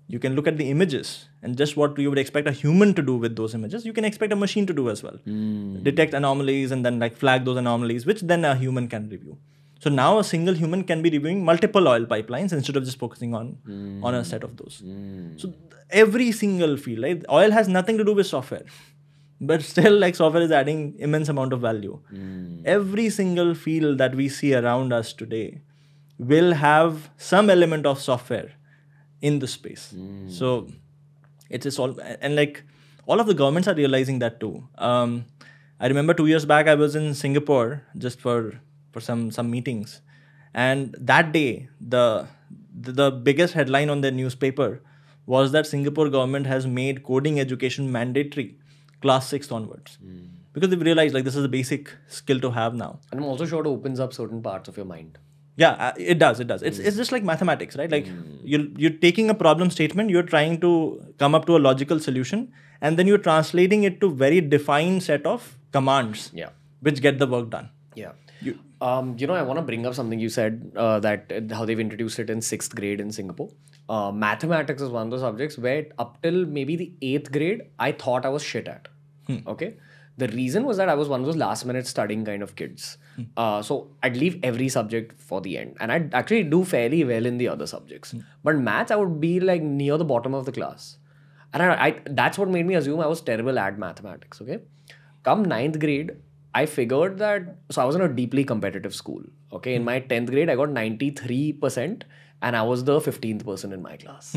You can look at the images, and just what you would expect a human to do with those images, you can expect a machine to do as well. Detect anomalies and then like flag those anomalies, which then a human can review. So now a single human can be reviewing multiple oil pipelines instead of just focusing on a set of those. So every single field, right? Oil has nothing to do with software, but still like software is adding immense amount of value. Every single field that we see around us today will have some element of software in the space. So it's all, and like all of the governments are realizing that too. I remember 2 years back I was in Singapore just for some meetings, and that day the biggest headline on their newspaper was that Singapore government has made coding education mandatory class 6 onwards, because they've realized like this is a basic skill to have now. And I'm also sure it opens up certain parts of your mind. Yeah, it does. It's just like mathematics, right? Like you're taking a problem statement, you're trying to come up to a logical solution, and then you're translating it to very defined set of commands, which get the work done. Yeah. I want to bring up something you said, that how they've introduced it in 6th grade in Singapore. Mathematics is one of those subjects where up till maybe the 8th grade, I thought I was shit at. Okay. The reason was that I was one of those last minute studying kind of kids. So I'd leave every subject for the end. And I'd actually do fairly well in the other subjects. But maths, I would be like near the bottom of the class. And I that's what made me assume I was terrible at mathematics. Okay. Come 9th grade, I figured that, so I was in a deeply competitive school. Okay. In my 10th grade, I got 93% and I was the 15th person in my class.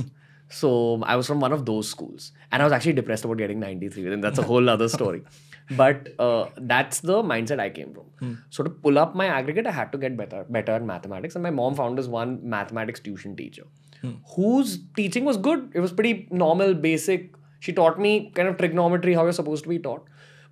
So I was from one of those schools, and I was actually depressed about getting 93, and that's a whole other story. But that's the mindset I came from. So to pull up my aggregate, I had to get better at mathematics, and my mom found this one mathematics tuition teacher whose teaching was good. It was pretty normal, basic. She taught me kind of trigonometry, how you're supposed to be taught.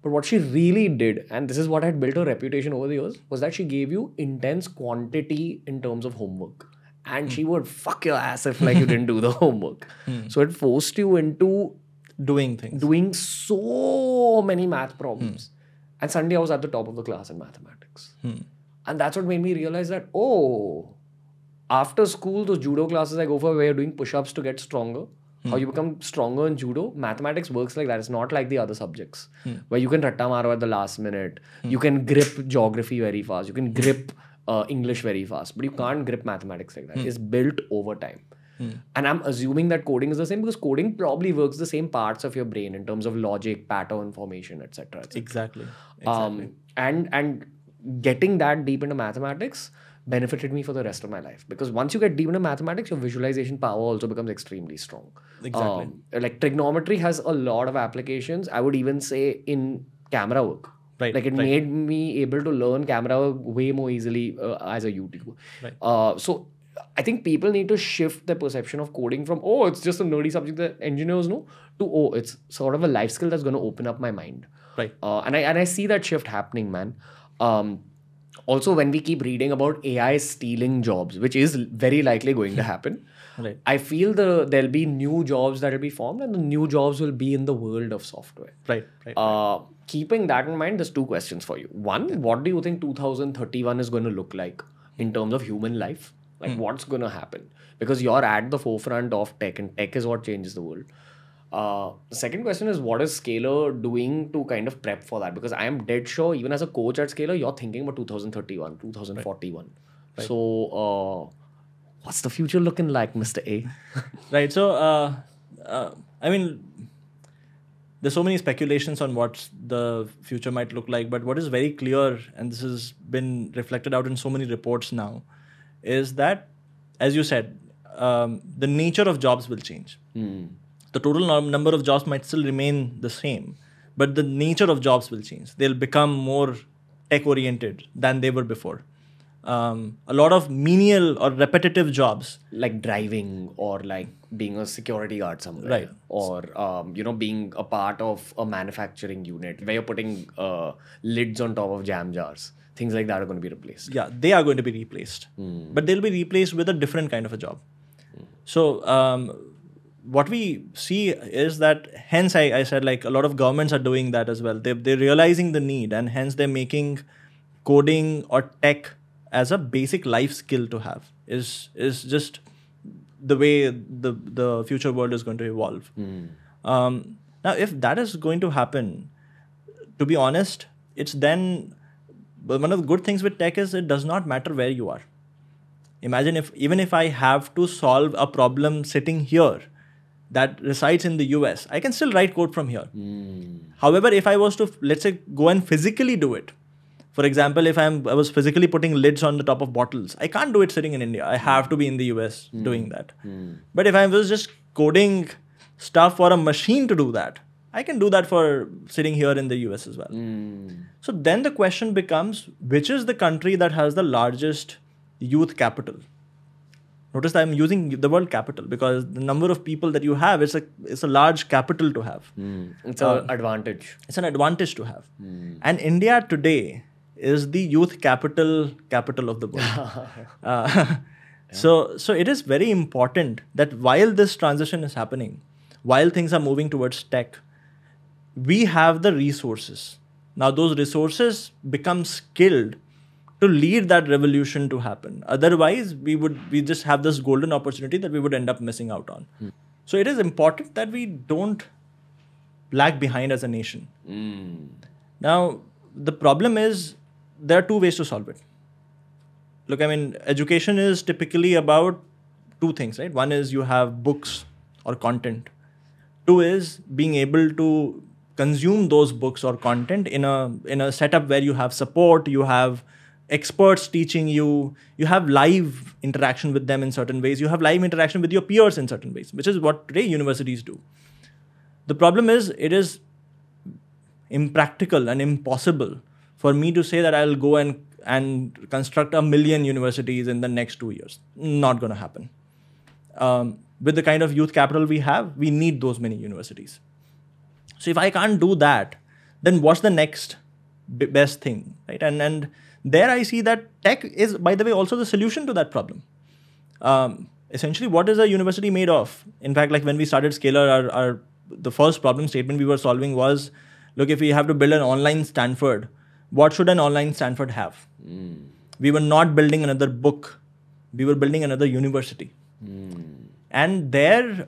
But what she really did, and this is what had built her reputation over the years, was that she gave you intense quantity in terms of homework. And she would fuck your ass if like you didn't do the homework. So it forced you into doing things, doing so many math problems. And suddenly I was at the top of the class in mathematics. And that's what made me realize that, after school, those judo classes I go for where you're doing push-ups to get stronger, how you become stronger in judo, mathematics works like that. It's not like the other subjects where you can ratta maro at the last minute. You can grip geography very fast. You can grip English very fast, but you can't grip mathematics like that. It's built over time. And I'm assuming that coding is the same, because coding probably works the same parts of your brain in terms of logic, pattern formation, etc. Exactly. And getting that deep into mathematics benefited me for the rest of my life, because once you get deep into mathematics, your visualization power also becomes extremely strong. Exactly. Like trigonometry has a lot of applications. I would even say in camera work. Right. Like it made me able to learn camera way more easily as a YouTuber. Right. So I think people need to shift their perception of coding from, oh, it's just a nerdy subject that engineers know, to, oh, it's sort of a life skill that's going to open up my mind. Right. And I see that shift happening, man. Also, when we keep reading about AI stealing jobs, which is very likely going to happen, Right. I feel there'll be new jobs that will be formed, and the new jobs will be in the world of software. Right. Right. Keeping that in mind, there's two questions for you. One, what do you think 2031 is going to look like in terms of human life? Like, what's going to happen? Because you're at the forefront of tech, and tech is what changes the world. The second question is, what is Scalar doing to kind of prep for that? Because I am dead sure, even as a coach at Scalar, you're thinking about 2031, 2041. Right. So, what's the future looking like, Mr. A? Right. So, I mean, there's so many speculations on what the future might look like, but what is very clear, and this has been reflected out in so many reports now, is that, as you said, the nature of jobs will change. The total number of jobs might still remain the same, but the nature of jobs will change. They'll become more tech-oriented than they were before. A lot of menial or repetitive jobs, like driving, or like being a security guard somewhere, right? Or being a part of a manufacturing unit where you're putting lids on top of jam jars. Things like that are going to be replaced. Yeah, they are going to be replaced, but they'll be replaced with a different kind of a job. So what we see is that, hence I said, like, a lot of governments are doing that as well. They're realizing the need, and hence they're making coding or tech as a basic life skill to have. Is just the way the future world is going to evolve. Now, if that is going to happen, to be honest, it's then, one of the good things with tech is it does not matter where you are. Imagine even if I have to solve a problem sitting here that resides in the US, I can still write code from here. However, if I was to, let's say, go and physically do it, for example, if I was physically putting lids on the top of bottles, I can't do it sitting in India. I have to be in the US doing that. But if I was just coding stuff for a machine to do that, I can do that for sitting here in the US as well. So then the question becomes, which is the country that has the largest youth capital? Notice that I'm using the word capital because the number of people that you have, it's a large capital to have. It's an advantage. It's an advantage to have. And India today is the youth capital of the world. So it is very important that while this transition is happening, while things are moving towards tech, we have the resources. Now those resources become skilled to lead that revolution to happen. Otherwise, we just have this golden opportunity that we would end up missing out on. So it is important that we don't lag behind as a nation. Now, the problem is there are two ways to solve it. Look, I mean, education is typically about two things, right? One is you have books or content. Two is being able to consume those books or content in a setup where you have support, you have experts teaching you, you have live interaction with them in certain ways, you have live interaction with your peers in certain ways, which is what today universities do. The problem is, it is impractical and impossible for me to say that I'll go and construct 1 million universities in the next 2 years. Not going to happen. With the kind of youth capital we have, we need those many universities. So if I can't do that, then what's the next best thing, right? And there I see that tech is, by the way, also the solution to that problem. Essentially, what is a university made of? In fact, like when we started Scalar, the first problem statement we were solving was, look, if we have to build an online Stanford, what should an online Stanford have? We were not building another book. We were building another university. And there,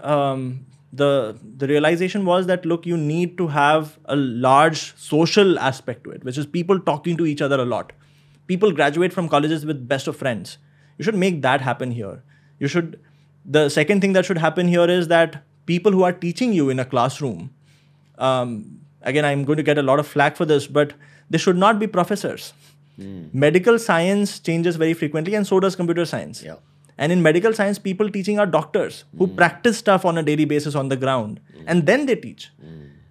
the realization was that, look, you need to have a large social aspect to it, which is people talking to each other a lot. People graduate from colleges with best of friends. You should make that happen here. The second thing that should happen here is that people who are teaching you in a classroom, again, I'm going to get a lot of flack for this, but they should not be professors. Medical science changes very frequently, and so does computer science. Yeah. And in medical science, people teaching are doctors who practice stuff on a daily basis on the ground, and then they teach.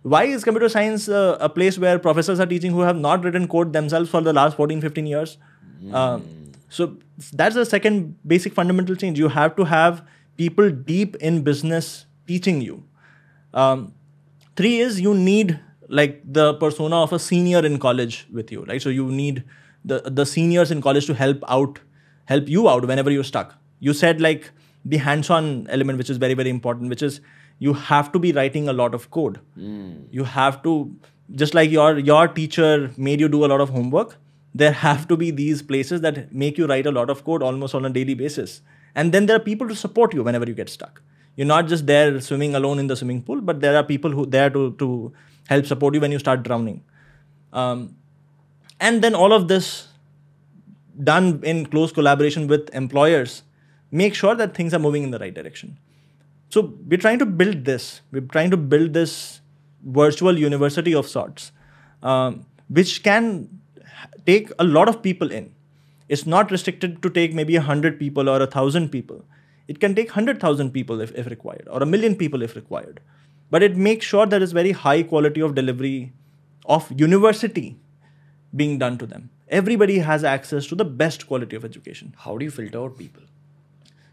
Why is computer science a place where professors are teaching who have not written code themselves for the last 14, 15 years? So that's the second basic fundamental change. You have to have people deep in business teaching you. Three is you need like the persona of a senior in college with you, right? So you need the seniors in college to help you out whenever you're stuck. You said like the hands-on element, which is very, very important, which is you have to be writing a lot of code. You have to, just like your teacher made you do a lot of homework, there have to be these places that make you write a lot of code almost on a daily basis. And then there are people to support you whenever you get stuck. You're not just there swimming alone in the swimming pool, but there are people who there to help support you when you start drowning. And then all of this done in close collaboration with employers, make sure that things are moving in the right direction. So we're trying to build this. We're trying to build this virtual university of sorts, which can take a lot of people in. It's not restricted to take maybe 100 people or 1,000 people. It can take 100,000 people if required, or 1 million people if required. But it makes sure there is very high quality of delivery of university being done to them. Everybody has access to the best quality of education. How do you filter out people?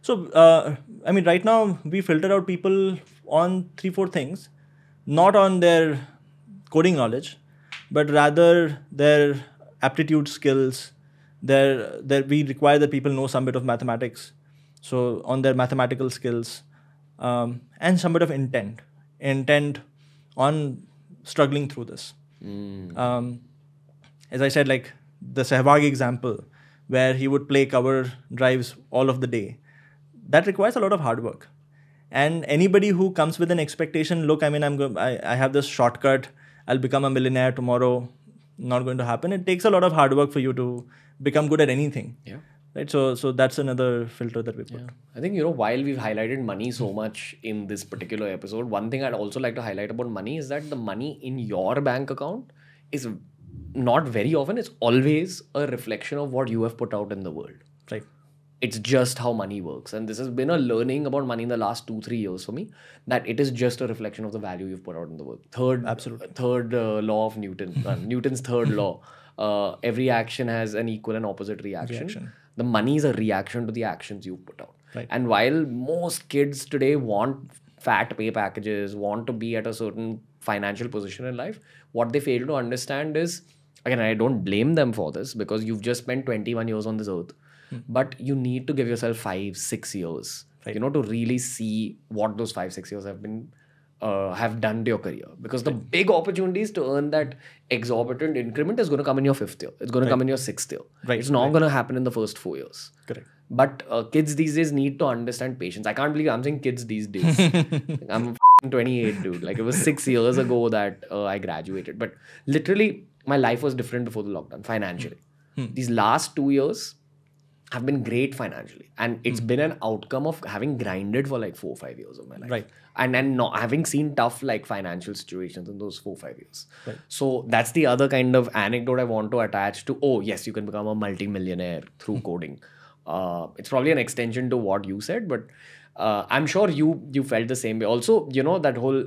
So, right now we filter out people on 3-4 things, not on their coding knowledge, but rather their aptitude skills. We require that people know some bit of mathematics. So on their mathematical skills, and some bit of intent on struggling through this. As I said, like the Sehwag example, where he would play cover drives all of the day, that requires a lot of hard work. And anybody who comes with an expectation, look, I have this shortcut, I'll become a millionaire tomorrow, not going to happen. It takes a lot of hard work for you to become good at anything. Yeah. Right. So that's another filter that we put. Yeah. I think, while we've highlighted money so much in this particular episode, one thing I'd also like to highlight about money is that the money in your bank account is not very often, it's always a reflection of what you have put out in the world. Right. It's just how money works. And this has been a learning about money in the last 2-3 years for me, that it is just a reflection of the value you've put out in the world. Third law of Newton, Newton's third law. Every action has an equal and opposite reaction. The money is a reaction to the actions you put out. Right. And while most kids today want fat pay packages, want to be at a certain financial position in life, what they fail to understand is, again, I don't blame them for this because you've just spent 21 years on this earth. But you need to give yourself 5-6 years, right, to really see what those 5-6 years have done to your career. Because the big opportunities to earn that exorbitant increment is going to come in your 5th year. It's going to come in your 6th year. Right. It's not going to happen in the first 4 years. Correct. But kids these days need to understand patience. I can't believe I'm saying kids these days. I'm 28, dude. Like, it was 6 years ago that I graduated. But literally, my life was different before the lockdown, financially. These last 2 years have been great financially, and it's been an outcome of having grinded for like 4-5 years of my life, right? And not having seen tough like financial situations in those 4-5 years. Right. So that's the other kind of anecdote I want to attach to. Oh yes, you can become a multi-millionaire through coding. It's probably an extension to what you said, but I'm sure you felt the same way. Also, that whole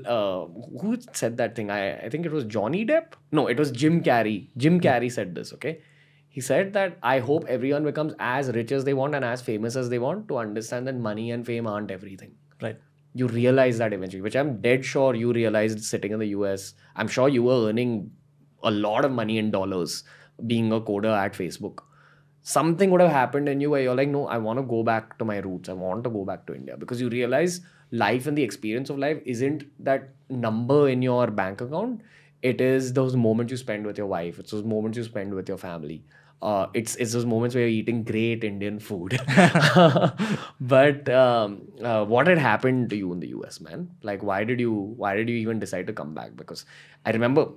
who said that thing? I think it was Johnny Depp. No, it was Jim Carrey. Jim Carrey said this. Okay. He said that I hope everyone becomes as rich as they want and as famous as they want, to understand that money and fame aren't everything. Right. You realize that eventually, which I'm dead sure you realized sitting in the US. I'm sure you were earning a lot of money in dollars being a coder at Facebook. Something would have happened in you where you're like, no, I want to go back to my roots. I want to go back to India, because you realize life and the experience of life isn't that number in your bank account. It is those moments you spend with your wife. It's those moments you spend with your family. It's those moments where you're eating great Indian food. But what had happened to you in the US, man? Like, why did you even decide to come back? Because I remember,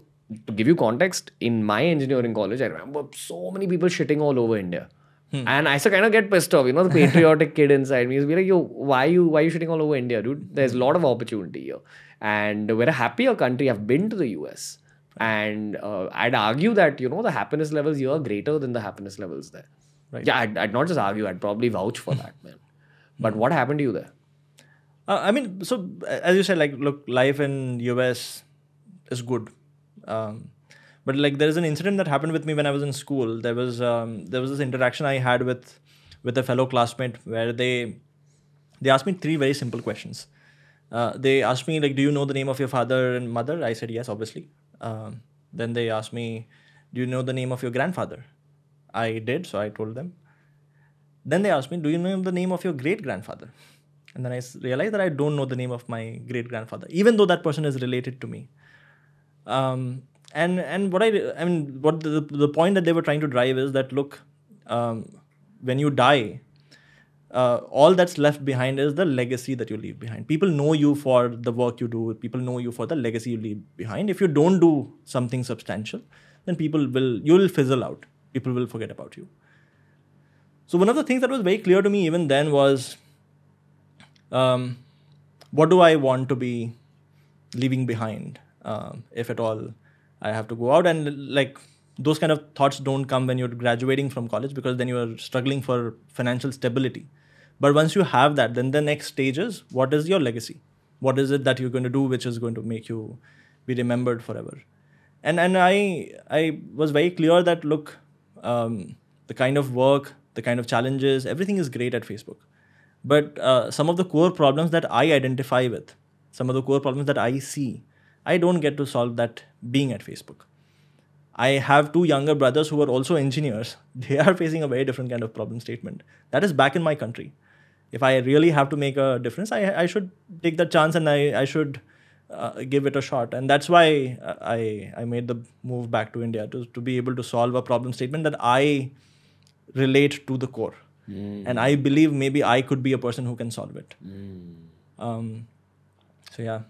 to give you context, in my engineering college, I remember so many people shitting all over India. And I used to kind of get pissed off, the patriotic kid inside me. He's be like, yo, why you shitting all over India, dude? There's a lot of opportunity here. And we're a happier country. I've been to the US. And I'd argue that, the happiness levels here are greater than the happiness levels there. Right. Yeah, I'd not just argue, I'd probably vouch for that, man. But what happened to you there? So as you said, like, look, life in US is good. But But like there is an incident that happened with me when I was in school. There was this interaction I had with a fellow classmate where they asked me three very simple questions. They asked me like, "Do you know the name of your father and mother?" I said yes, obviously. Then they asked me, "Do you know the name of your grandfather?" I did, so I told them. Then they asked me, "Do you know the name of your great grandfather?" And then I realized that I don't know the name of my great grandfather, even though that person is related to me. And what the point that they were trying to drive is that look, when you die, all that's left behind is the legacy that you leave behind. People know you for the work you do. People know you for the legacy you leave behind. If you don't do something substantial, then you'll fizzle out. People will forget about you. So one of the things that was very clear to me even then was, what do I want to be leaving behind, if at all I have to go out? And like those kind of thoughts don't come when you're graduating from college, because then you are struggling for financial stability. But once you have that, then the next stage is, what is your legacy? What is it that you're going to do which is going to make you be remembered forever? And I was very clear that look, the kind of work, the kind of challenges, everything is great at Facebook. But some of the core problems that I identify with, some of the core problems that I see, I don't get to solve that being at Facebook. I have two younger brothers who are also engineers. They are facing a very different kind of problem statement. That is back in my country. If I really have to make a difference, I should take that chance and I should give it a shot. And that's why I made the move back to India to be able to solve a problem statement that I relate to the core. And I believe maybe I could be a person who can solve it. So yeah.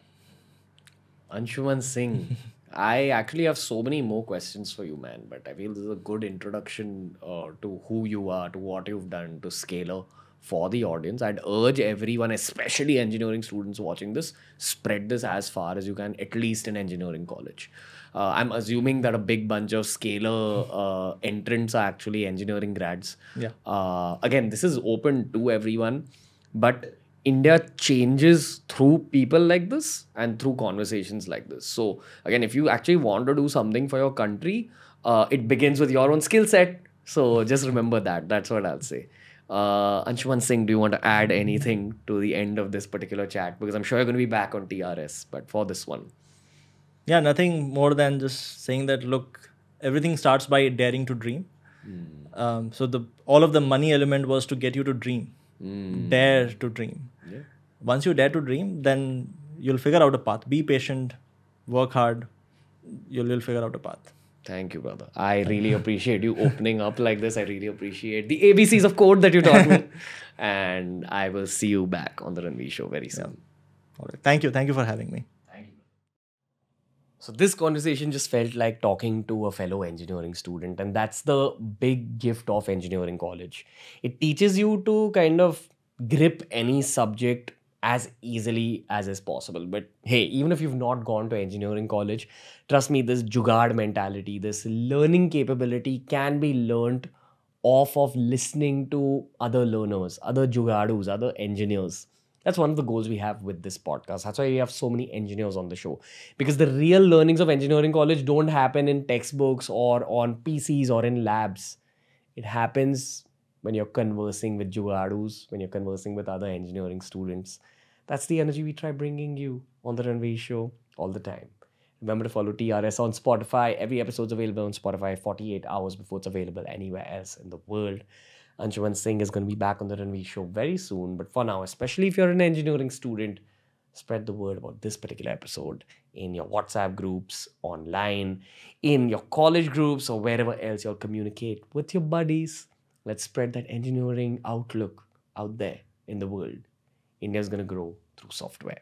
Anshuman Singh, I actually have so many more questions for you, man. But I feel this is a good introduction to who you are, to what you've done, to Scalar for the audience. I'd urge everyone, especially engineering students watching this, spread this as far as you can, at least in engineering college. I'm assuming that a big bunch of Scalar entrants are actually engineering grads. Yeah. Again, this is open to everyone, but India changes through people like this and through conversations like this. So again, if you actually want to do something for your country, it begins with your own skill set. So just remember that. That's what I'll say. Anshuman Singh, do you want to add anything to the end of this particular chat? Because I'm sure you're going to be back on TRS, but for this one. Yeah, nothing more than just saying that, look, everything starts by daring to dream. So all of the money element was to get you to dream. Dare to dream. Yeah. Once you dare to dream, then you'll figure out a path. Be patient, work hard, you'll figure out a path. Thank you, brother. I really appreciate you opening up like this. I really appreciate the ABCs of code that you taught me. And I will see you back on the Ranveer show very soon. All right. Thank you. Thank you for having me. Thank you. So this conversation just felt like talking to a fellow engineering student. And that's the big gift of engineering college. It teaches you to kind of grip any subject as easily as is possible. But hey, even if you've not gone to engineering college, trust me, this jugaad mentality, this learning capability can be learned off of listening to other learners, other jugaadus, other engineers. That's one of the goals we have with this podcast. That's why we have so many engineers on the show. Because the real learnings of engineering college don't happen in textbooks or on PCs or in labs. It happens when you're conversing with jugaadus, when you're conversing with other engineering students. That's the energy we try bringing you on the Ranveer show all the time. Remember to follow TRS on Spotify. Every episode's available on Spotify 48 hours before it's available anywhere else in the world. Anshuman Singh is going to be back on the Ranveer show very soon. But for now, especially if you're an engineering student, spread the word about this particular episode in your WhatsApp groups, online, in your college groups, or wherever else you'll communicate with your buddies. Let's spread that engineering outlook out there in the world. India's going to grow through software.